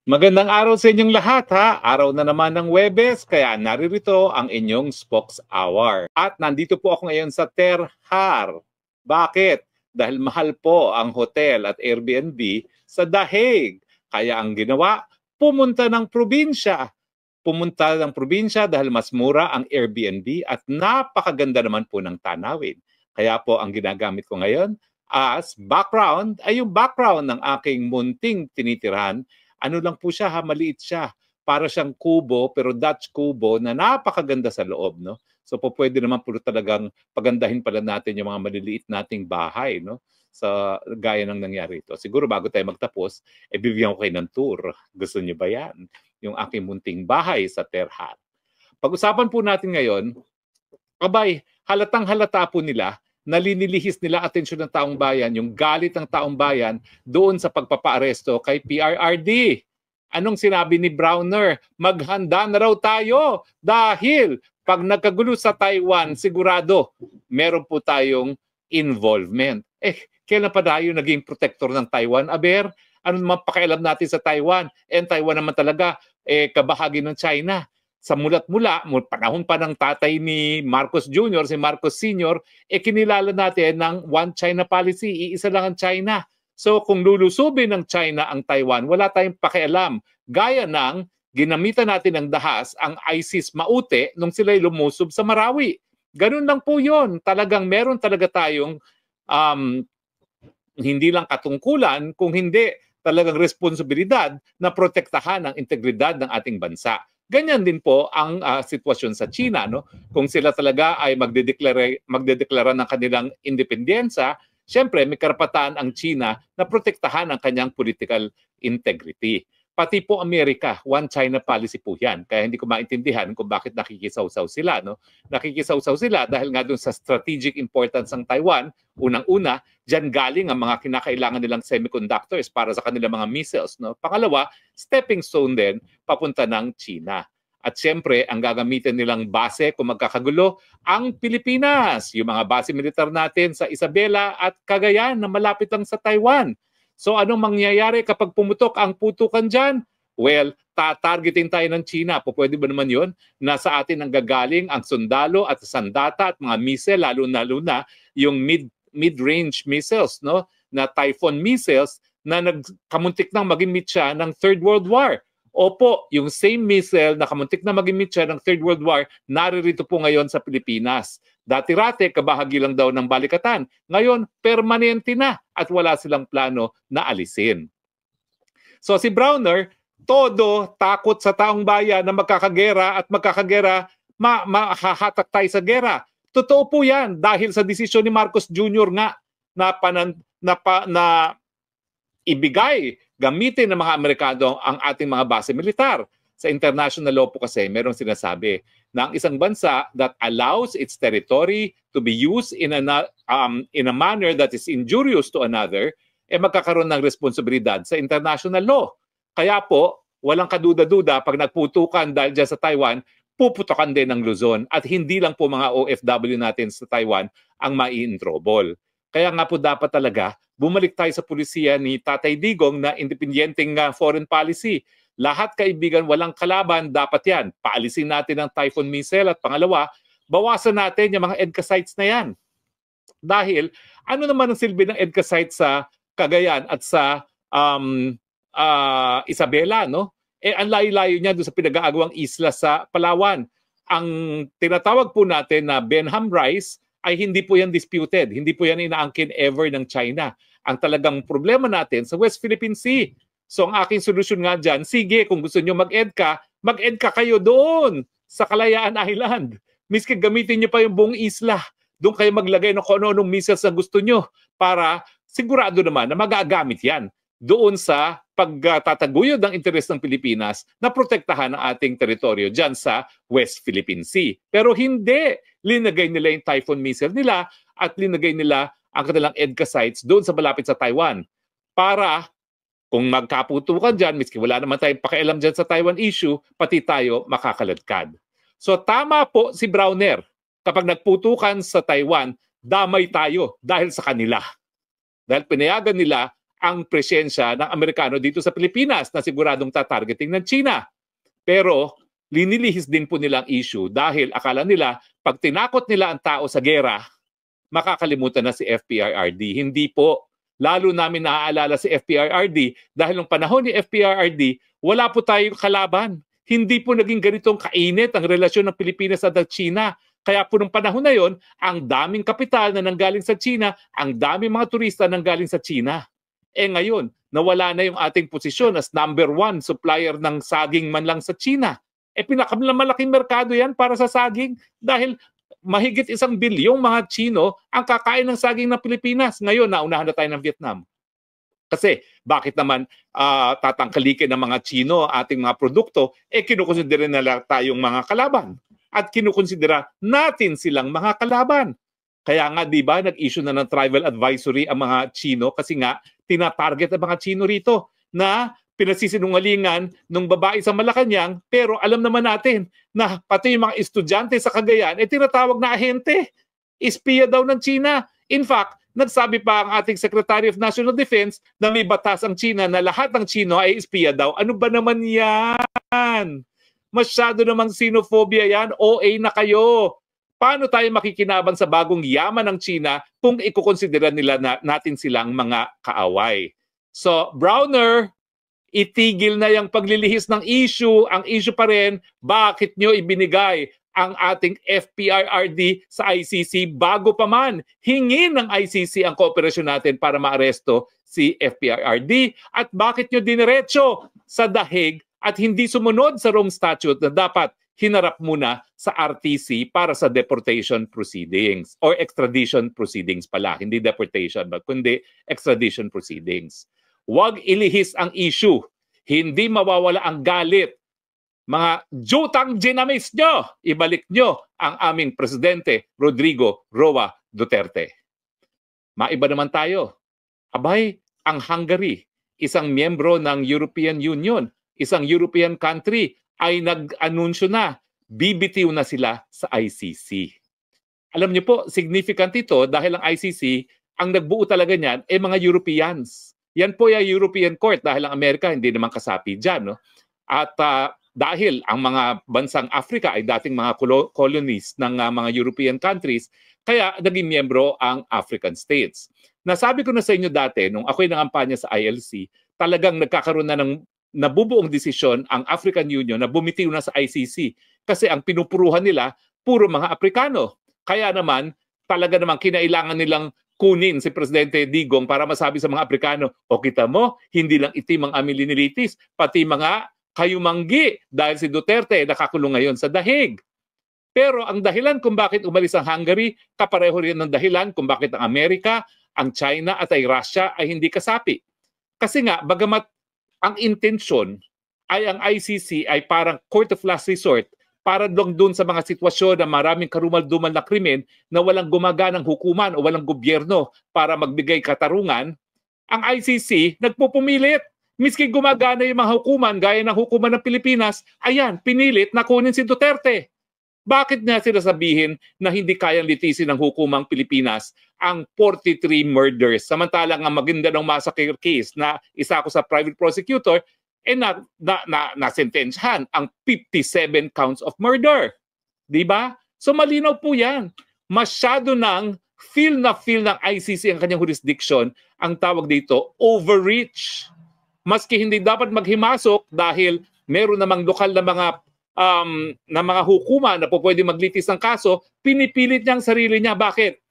Magandang araw sa inyong lahat ha. Araw na naman ng Webes, kaya naririto ang inyong Spokes Hour. At nandito po ako ngayon sa Terhar. Bakit? Dahil mahal po ang hotel at Airbnb sa Dahig. Kaya ang ginawa, pumunta ng probinsya. Pumunta ng probinsya dahil mas mura ang Airbnb at napakaganda naman po ng tanawin. Kaya po ang ginagamit ko ngayon as background ay yung background ng aking munting tinitirahan. Ano lang po siya, ha, maliit siya. Para siyang kubo, pero Dutch kubo na napakaganda sa loob, no? So po pwede naman po talagang pagandahin pala natin yung mga maliliit nating bahay, no? Sa gaya ng nangyari ito. Siguro bago tayo magtapos, bibigyan ko kayo ng tour. Gusto niyo ba yan? Yung aking munting bahay sa Terhat. Pag-usapan po natin ngayon, abay, halatang halata po nila, nalinilihis nila atensyon ng taong bayan, yung galit ng taong bayan doon sa pagpapaaresto kay PRRD. Anong sinabi ni Browner? Maghanda na raw tayo dahil pag nagkagulo sa Taiwan, sigurado meron po tayong involvement. Kailan pa tayo naging protector ng Taiwan? Aber, ano naman pakialam natin sa Taiwan? Taiwan naman talaga, kabahagi ng China. Sa mulat-mula, panahon pa ng tatay ni Marcos Jr., si Marcos Sr., kinilala natin ng One China policy, iisa lang ang China. So kung lulusubin ng China ang Taiwan, wala tayong pakialam. Gaya ng ginamitan natin ng dahas ang ISIS Maute nung sila'y lumusob sa Marawi. Ganun lang po yun. Talagang meron talaga tayong hindi lang katungkulan, kung hindi talagang responsibilidad na protektahan ang integridad ng ating bansa. Ganyan din po ang sitwasyon sa China, no? Kung sila talaga ay magdedeklara ng kanilang independensya, syempre may karapatan ang China na protektahan ang kanyang political integrity. Pati po Amerika, one China policy po yan. Kaya hindi ko maintindihan kung bakit nakikisawsaw sila, no? Nakikisawsaw sila dahil nga doon sa strategic importance ng Taiwan. Unang-una, diyan galing ang mga kinakailangan nilang semiconductors para sa kanilang mga missiles, no? Pangalawa, stepping stone din papunta ng China. At siyempre, ang gagamitin nilang base kung magkakagulo, ang Pilipinas. Yung mga base militar natin sa Isabela at Cagayan na malapit lang sa Taiwan. So anong mangyayari kapag pumutok ang putukan dyan? Well, tatargeting tayo ng China. Pwede ba naman yun? Nasa atin ang gagaling ang sundalo at sandata at mga missile, lalo na yung mid-range missiles, no? Na Typhoon missiles na nagkamuntik nang maging siya ng Third World War. Opo, yung same missile na kamuntik na maging siya ng Third World War, naririto po ngayon sa Pilipinas. Dati-rate, kabahagi lang daw ng balikatan. Ngayon, permanente na at wala silang plano na alisin. So si Browner, todo takot sa taong bayan na magkakagera at magkakagera, mahahatak tayo sa gera. Totoo po yan dahil sa desisyon ni Marcos Jr. nga na ibigay, gamitin ng mga Amerikano ang ating mga base militar. Sa international law po kasi merong sinasabi na ang isang bansa that allows its territory to be used in a manner that is injurious to another, magkakaroon ng responsibilidad sa international law. Kaya po, walang kaduda-duda pag nagputukan dahil dyan sa Taiwan, puputokan din ng Luzon at hindi lang po mga OFW natin sa Taiwan ang mai-introbol. Kaya nga po dapat talaga bumalik tayo sa pulisiya ni Tatay Digong na independenteng foreign policy. Lahat kaibigan, walang kalaban, dapat yan. Paalisin natin ang Typhoon missile at pangalawa, bawasan natin yung mga EDCA sites na yan. Dahil ano naman ang silbi ng EDCA sites sa Cagayan at sa Isabela, no? Ang layo-layo niya doon sa pinag-aagawang isla sa Palawan. Ang tinatawag po natin na Benham Rice ay hindi po yan disputed. Hindi po yan inaangkin ever ng China. Ang talagang problema natin sa West Philippine Sea. So ang aking solusyon nga dyan, sige, kung gusto nyo mag-EDCA kayo doon sa Kalayaan Island. Miski gamitin nyo pa yung buong isla. Doon kayo maglagay ng kung ano-anong missiles na gusto nyo para sigurado naman na magagamit yan doon sa pagtataguyod ng interes ng Pilipinas na protektahan ang ating teritoryo dyan sa West Philippine Sea. Pero hindi. Linagay nila yung Typhoon missile nila at linagay nila ang kanilang EDCA sites doon sa malapit sa Taiwan para kung magkaputukan dyan, miski wala naman tayong pakialam dyan sa Taiwan issue, pati tayo makakaladkad. So tama po si Browner. Kapag nagputukan sa Taiwan, damay tayo dahil sa kanila. Dahil pinayagan nila ang presensya ng Amerikano dito sa Pilipinas na siguradong tatargeting ng China. Pero linilihis din po nilang issue dahil akala nila pag tinakot nila ang tao sa gera, makakalimutan na si FPRRD. Hindi po. Lalo namin naaalala si FPRRD dahil nung panahon ni FPRRD, wala po tayong kalaban. Hindi po naging ganitong kainit ang relasyon ng Pilipinas at China. Kaya po nung panahon na yon, ang daming kapital na nanggaling sa China, ang daming mga turista nanggaling sa China. Ngayon, nawala na yung ating posisyon as #1 supplier ng saging man lang sa China. Pinakamalaking merkado yan para sa saging dahil mahigit 1 bilyong mga Chino ang kakain ng saging ng Pilipinas. Ngayon, naunahan na tayo ng Vietnam. Kasi bakit naman tatangkalikin ng mga Chino ating mga produkto, kinukonsidera nila tayong mga kalaban. At kinukonsidera natin silang mga kalaban. Kaya nga, di ba, nag-issue na ng travel advisory ang mga Chino kasi nga, tinatarget ang mga Chino rito na pinasisinungalingan ng babae sa Malacanang, pero alam naman natin na pati yung mga estudyante sa Cagayan, tinatawag na ahente. Espiya daw ng China. In fact, nagsabi pa ang ating Secretary of National Defense na may batas ang China na lahat ng Chino ay espiya daw. Ano ba naman yan? Masyado namang xenophobia yan. OA na kayo. Paano tayo makikinabang sa bagong yaman ng China kung ikukonsidera nila natin silang mga kaaway? So, Browner, itigil na yung paglilihis ng issue. Ang issue pa rin, bakit nyo ibinigay ang ating FPRRD sa ICC bago pa man hingin ng ICC ang kooperasyon natin para maaresto si FPRRD? At bakit nyo diniretso sa dahig at hindi sumunod sa Rome Statute na dapat hinarap muna sa RTC para sa deportation proceedings or extradition proceedings pala, hindi deportation kundi extradition proceedings. Huwag ilihis ang issue. Hindi mawawala ang galit. Mga jutang ginamis nyo, ibalik nyo ang aming Presidente Rodrigo Roa Duterte. Maiba naman tayo. Abay, ang Hungary, isang miyembro ng European Union, isang European country, ay nag-anunsyo na, bibitiw na sila sa ICC. Alam niyo po, significant ito dahil ang ICC, ang nagbuo talaga niyan, mga Europeans. Yan po yung European Court dahil ang Amerika hindi naman kasapi dyan. No? At dahil ang mga bansang Africa ay dating mga colonies ng mga European countries, kaya naging miyembro ang African states. Nasabi ko na sa inyo dati, nung ako'y nangampanya sa ILC, talagang nagkakaroon na ng nabubuong desisyon ang African Union na bumitiw na sa ICC kasi ang pinupuruhan nila puro mga Aprikano. Kaya naman, talaga namang kinailangan nilang kunin si Presidente Digong para masabi sa mga Aprikano, o kita mo, hindi lang itim ang aming linilitis, pati mga kayumanggi dahil si Duterte nakakulong ngayon sa dahig. Pero ang dahilan kung bakit umalis ang Hungary, kapareho rin ng dahilan kung bakit ang Amerika, ang China at ay Russia ay hindi kasapi. Kasi nga, bagamat ang intensyon ay ang ICC ay parang court of last resort para doon sa mga sitwasyon na maraming karumal-dumal na krimen na walang gumaganang hukuman o walang gobyerno para magbigay katarungan, ang ICC nagpupumilit. Miski gumagana yung mga hukuman, gaya ng hukuman ng Pilipinas, ayan, pinilit na kunin si Duterte. Bakit nga sila sabihin na hindi kayang litisin ng hukumang Pilipinas ang 43 murders? Samantalang ang Maguindanao Massacre case na isa ako sa private prosecutor, nasentensyahan ang 57 counts of murder. Diba? So malinaw po yan. Masyado ng feel ng ICC ang kanyang jurisdiction, ang tawag dito, overreach. Maski hindi dapat maghimasok dahil meron namang lokal na mga hukuma na po pwede maglitis ng kaso, pinipilit niya ang sarili niya. Bakit?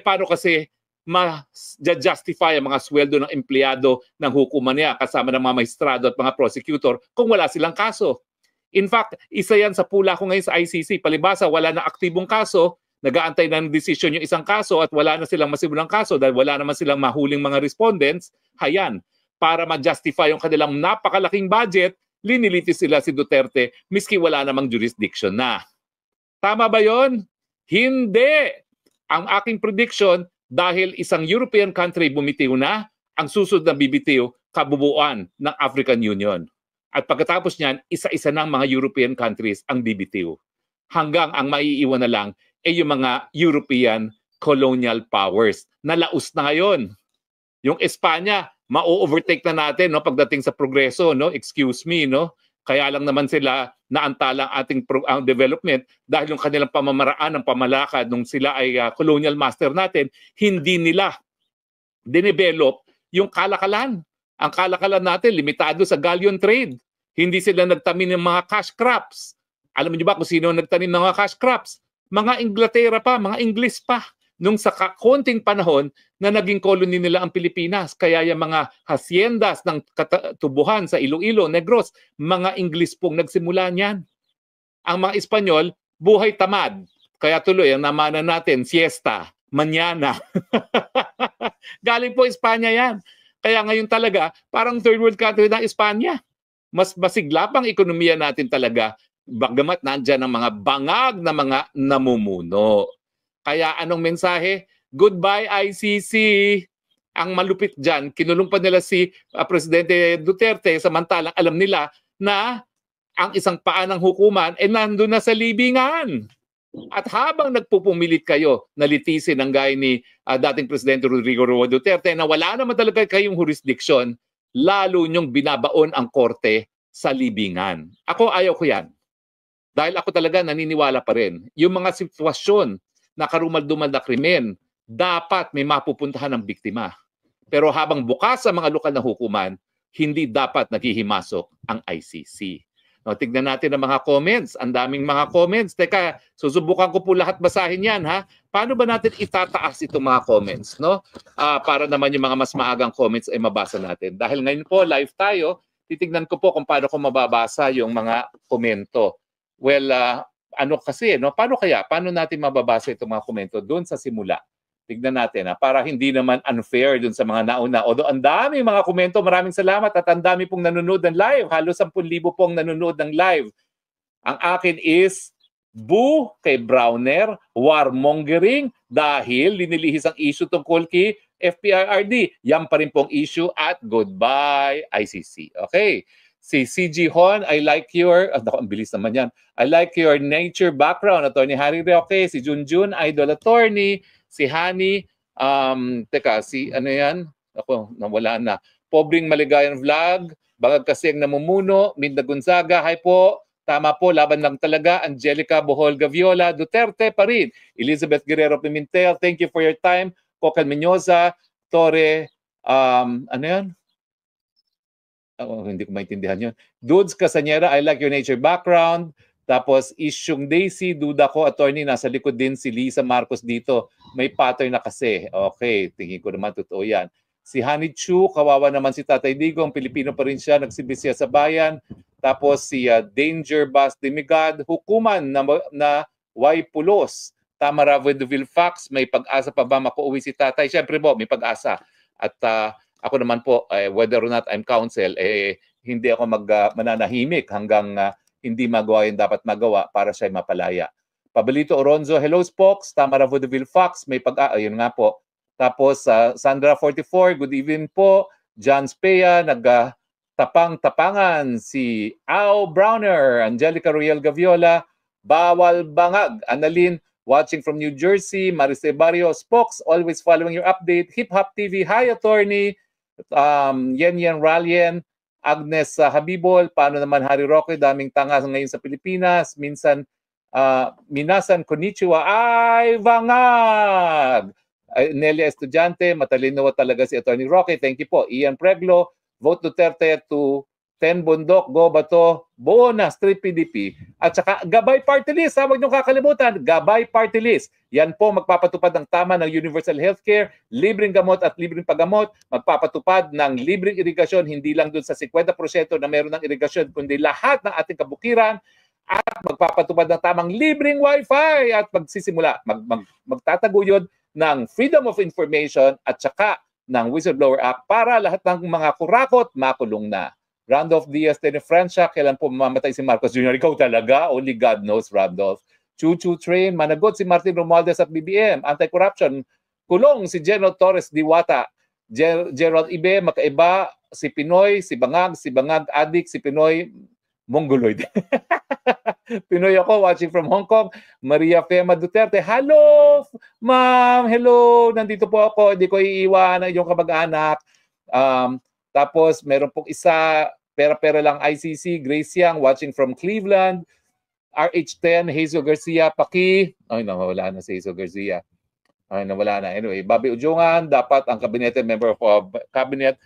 Paano kasi ma-justify ang mga sweldo ng empleyado ng hukuma niya kasama ng mga maestrado at mga prosecutor kung wala silang kaso? In fact, isa yan sa pula ko ngayon sa ICC. Palibasa, wala na aktibong kaso, nag-aantay ng desisyon yung isang kaso at wala na silang masimulang kaso dahil wala naman silang mahuling mga respondents. Hayan, para ma-justify yung kanilang napakalaking budget, linilitis sila si Duterte miski wala namang jurisdiction na. Tama ba yon? Hindi! Ang aking prediction, dahil isang European country bumitiw na, ang susunod na bibitiw, kabubuan ng African Union. At pagkatapos niyan, isa-isa ng mga European countries ang bibitiw. Hanggang ang maiiwan na lang ay yung mga European colonial powers na laos na ngayon. Yung Espanya, ma-overtake na natin, no, pagdating sa progreso, no? Excuse me, no? Kaya lang naman sila naantala ating development dahil yung kanilang pamamaraan ng pamalakad nung sila ay colonial master natin, hindi nila dinevelop yung kalakalan. Ang kalakalan natin, limitado sa galleon trade. Hindi sila nagtanim ng mga cash crops. Alam niyo ba kung sino nagtanim ng mga cash crops? Mga Inglaterra pa, mga Ingles pa. Nung sa konting panahon na naging colony nila ang Pilipinas. Kaya yung mga haciendas ng tubuhan sa Iloilo, Negros, mga Ingles pong nagsimula niyan. Ang mga Espanyol, buhay tamad. Kaya tuloy, ang namana natin, siesta, mañana. Galing po Espanya yan. Kaya ngayon talaga, parang third world country ng Espanya. Mas masigla pang ekonomiya natin talaga, bagamat nandyan ang mga bangag na mga namumuno. Kaya anong mensahe? Goodbye ICC. Ang malupit dyan, kinulong pa nila si Presidente Duterte, samantalang alam nila na ang isang paa ng hukuman ay nandun na sa libingan. At habang nagpupumilit kayo na litisin ang gaya ni dating Presidente Rodrigo Roa Duterte na wala naman talaga kayong jurisdiction, lalo nyong binabaon ang korte sa libingan. Ako ayaw ko yan. Dahil ako talaga naniniwala pa rin. Yung mga sitwasyon na karumal-dumal na krimen, dapat may mapupuntahan ng biktima. Pero habang bukas sa mga lokal na hukuman, hindi dapat naghihimasok ang ICC. No, tignan natin ang mga comments. Ang daming mga comments. Teka, susubukan ko po lahat basahin yan, ha? Paano ba natin itataas itong mga comments, no? Para naman yung mga mas maagang comments ay mabasa natin. Dahil ngayon po, live tayo, titignan ko po kung paano ko mababasa yung mga komento. Well, ano kasi, no? Paano natin mababasa itong mga komento doon sa simula? Tignan natin, para hindi naman unfair doon sa mga nauna. Although ang dami mga komento, maraming salamat at ang dami pong nanonood ng live. Halos 10,000 pong nanonood ng live. Ang akin is boo kay Browner, warmongering dahil linilihis ang issue tungkol kay FPIRD. Yan pa rin pong issue at goodbye ICC. Okay. Si CG Hon, I like your, ang bilis naman yan. I like your nature background, Attorney Harry Roque. Si Junjun, idol attorney. Si Hani, si ano yan? Ako, nawala na. Pobreng Maligayang Vlog, Bangag Kasing Namumuno, Minda Gonzaga, hi po. Tama po, laban lang talaga. Angelica Bohol Gaviola, Duterte pa rin. Elizabeth Guerrero Pimentel, thank you for your time. Cocan Menyoza, Torre, ano yan? Hindi ko maintindihan yun. Dudes Casañera, I like your nature background. Tapos, Isyong Daisy, duda ko, attorney, nasa likod din si Lisa Marcos dito. May pattern na kasi. Okay, tingin ko naman totoo yan. Si Honey Chu, kawawa naman si Tatay Digong, Pilipino pa rin siya, nagsibisya sa bayan. Tapos si Danger Bas Demigad, hukuman na Pulos. Tamara Veduville Fax, may pag-asa pa ba makauwi si Tatay? Siyempre po, may pag-asa. At ako naman po, whether or not I'm counsel, hindi ako mananahimik hanggang hindi magawa yung dapat magawa para siya mapalaya. Pabalito Oronzo, hello Spokes, Tamara Vaudeville Fox, may ayun nga po. Tapos Sandra 44, good evening po. John Spea, nagtapang-tapangan. Si Ao Browner, Angelica Royal Gaviola, Bawal Bangag, Annalyn, watching from New Jersey. Maricel Barrio, Spokes, always following your update. Hip Hop TV, hi attorney. Yen Ralien, Agnes Habibol, paano naman Harry Roque, daming tanga ngayon sa Pilipinas. Minsan, minasan konnichiwa, ay bangag! Nelia Estudiante, matalino talaga si Attorney Roque. Thank you po. Ian Preglo, vote Duterte to 10 bundok, go bato, bonus, 3 PDP. At saka Gabay Party List, huwag niyong kakalimutan, Gabay Party List. Yan po magpapatupad ng tama ng universal healthcare, libreng gamot at libreng paggamot, magpapatupad ng libreng irigasyon, hindi lang dun sa 50% na meron ng irigasyon, kundi lahat ng ating kabukiran, at magpapatupad ng tamang libreng wifi at magsisimula, magtataguyod ng Freedom of Information at saka ng Whistleblower Act para lahat ng mga kurakot makulong na. Randolph Diaz de Francia, kailan po mamamatay si Marcos Jr.? Ikaw talaga? Only God knows, Randolph. Choo-choo train, managot si Martin Romualdez at BBM. Anti-corruption, kulong si General Torres Diwata. Gerald Ibe, makaiba, si Pinoy, si Bangag addict, si Pinoy, Mongoloid. Pinoy ako, watching from Hong Kong. Maria Fema Duterte, hello, ma'am, hello, nandito po ako, hindi ko iiwan ang iyong kamag-anak. Tapos meron pong isa, pera-pera lang ICC, Grace Yang, watching from Cleveland. RH10, Hazel Garcia, Paki. Ay, nawala na si Hazel Garcia. Ay, nawala na. Anyway, Bobby Ujungan, dapat ang cabinet member of cabinet,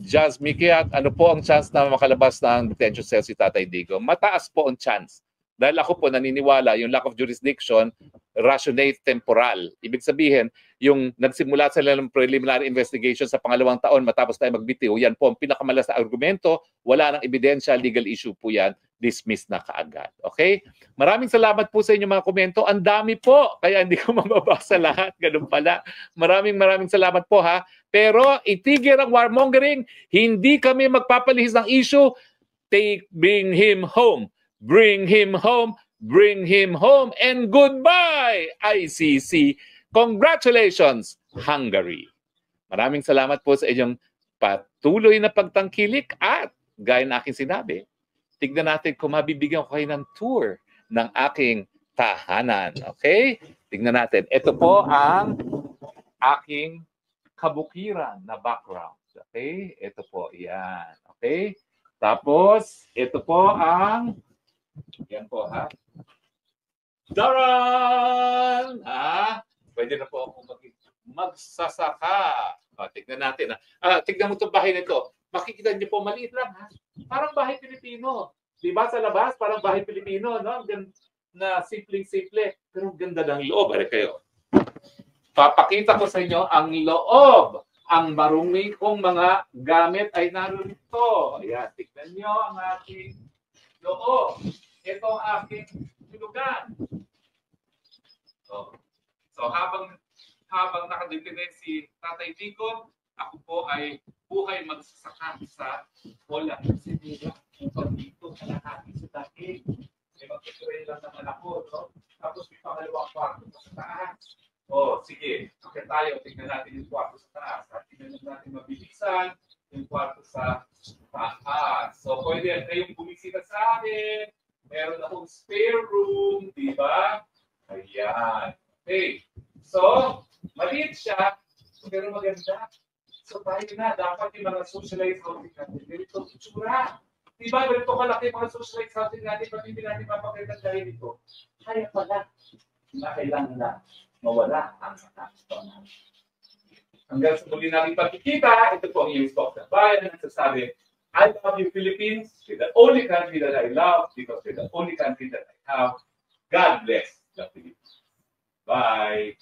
Jazz Mikiat, ano po ang chance na makalabas ng detention cell si Tatay Digo? Mataas po ang chance. Dahil ako po naniniwala, yung lack of jurisdiction, rationate temporal. Ibig sabihin, yung nagsimula sila ng preliminary investigation sa pangalawang taon matapos tayo magbitiw, yan po ang pinakamalas na argumento, wala nang ebidensya, legal issue po yan, dismiss na kaagad. Okay? Maraming salamat po sa inyong mga komento. Ang dami po, kaya hindi ko mababasa lahat. Ganun pala. Maraming salamat po ha. Pero itigil ang warmongering, hindi kami magpapalihis ng issue, bring him home. Bring him home, bring him home, and goodbye, ICC. Congratulations, Hungary. Maraming salamat po sa inyong patuloy na pagtangkilik at gaya na aking sinabi, tignan natin kung mabibigyan ko kayo ng tour ng aking tahanan. Okay? Tignan natin. Ito po ang aking kabukiran na background. Okay? Ito po. Yan. Okay? Tapos, ito po ang yan po, ha? Daran! Ha? Pwede na po ako magsasaka. Tignan natin. Tignan mo itong bahay nito. Makikita niyo po, maliit lang, ha? Parang bahay Pilipino. Diba sa labas? Parang bahay Pilipino, no? Na simpleng-simple. Pero ganda ng loob. Ari kayo. Papakita ko sa inyo ang loob. Ang marumi kong mga gamit ay narito. Ayan, tignan niyo ang aking loob. Ito ang aking tulugan. So habang nakadepende si Tatay Digo, ako po ay buhay magsasaka sa Pola. Kasi dito kalahati sa dahil. May magkakaroon lang naman ako. No? Tapos may pangalawang kwarto sa taas. Sige. Okay tayo. Tingnan natin yung kwarto sa taas. At tingnan natin mabilisan yung kwarto sa taas. So pwede kayong bumisita sa akin. Meron akong spare room, di ba? Ayan. Okay. So, maliit siya, pero maganda. So, tayo na. Dapat yung mga socialized housing natin. Ganito, itsura. Di ba? Ganito kalaki mga socialized housing natin. Pag hindi natin mapakita dahil dito. Kaya pala. Na kailangan na mawala ang mga. Hanggang sa muli natin pagkikita, ito po ang iyong stock na bayan. Nagsasabi, I love you, Philippines. You're the only country that I love because you're the only country that I have. God bless the Philippines. Bye.